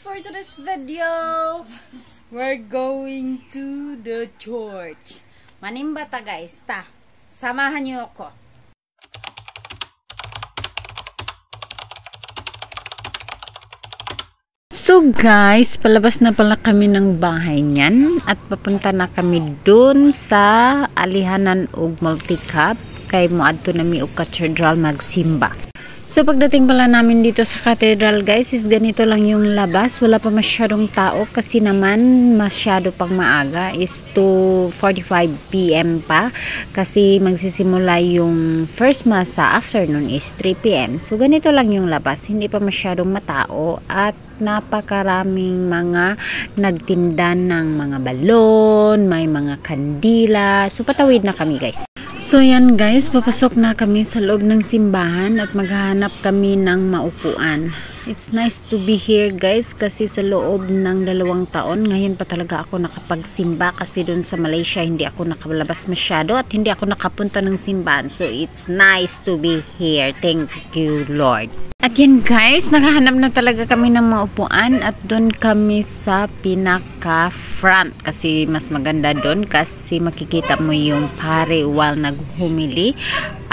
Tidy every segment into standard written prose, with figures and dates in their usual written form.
for today's video. We're going to the church. Manimba ta guys, ta. Samahan niyo ako. So guys, palabas na pala kami ng bahay niyan at papunta na kami dun sa Alihanan ug Multi-Cup kay moadto nami og cathedral magsimba. So pagdating pala namin dito sa cathedral guys, is ganito lang yung labas, wala pa masyadong tao kasi naman masyado pang maaga, is 2:45 PM pa kasi magsisimula yung first mass sa afternoon is 3 PM. So ganito lang yung labas, hindi pa masyadong matao at napakaraming mga nagtinda ng mga balon, may mga kandila. So patawid na kami guys. So yan guys, papasok na kami sa loob ng simbahan at maghahanap kami ng maupuan. It's nice to be here guys kasi sa loob ng 2 taon, ngayon pa talaga ako nakapagsimba kasi doon sa Malaysia hindi ako nakalabas masyado at hindi ako nakapunta ng simbahan. So it's nice to be here. Thank you Lord. At yan guys, nakahanap na talaga kami ng maupuan at doon kami sa pinaka front kasi mas maganda doon kasi makikita mo yung pare while naghumili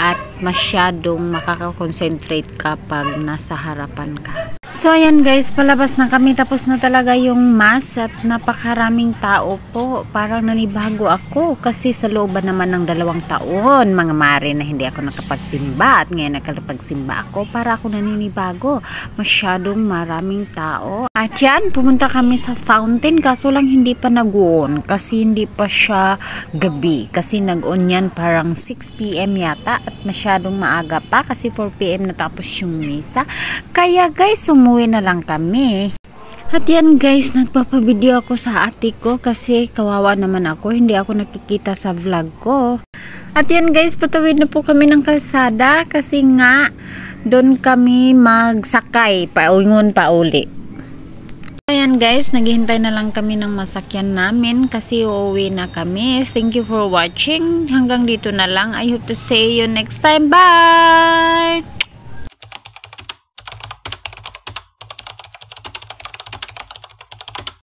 at masyadong makakakonsentrate kapag nasa harapan ka. So ayan guys, palabas na kami, tapos na talaga yung mass at napakaraming tao po. Parang nanibago ako kasi sa loob naman ng 2 taon mga mare na hindi ako nakapagsimba at ngayon nakapagsimba ako, para ako naninibago. Masyadong maraming tao. At yan, pumunta kami sa fountain kaso lang hindi pa nag-on kasi hindi pa siya gabi. Kasi nag-on yan parang 6 PM yata at masyadong maaga pa kasi 4 PM natapos yung misa. Kaya guys, umuwi na lang kami. At yan guys, nagpapavideo ako sa ate ko kasi kawawa naman ako, hindi ako nakikita sa vlog ko. At yan guys, patawid na po kami ng kalsada kasi nga doon kami magsakay paungon pa uli. Ayan guys, naghihintay na lang kami ng masakyan namin kasi uuwi na kami. Thank you for watching. Hanggang dito na lang. I hope to see you next time. Bye!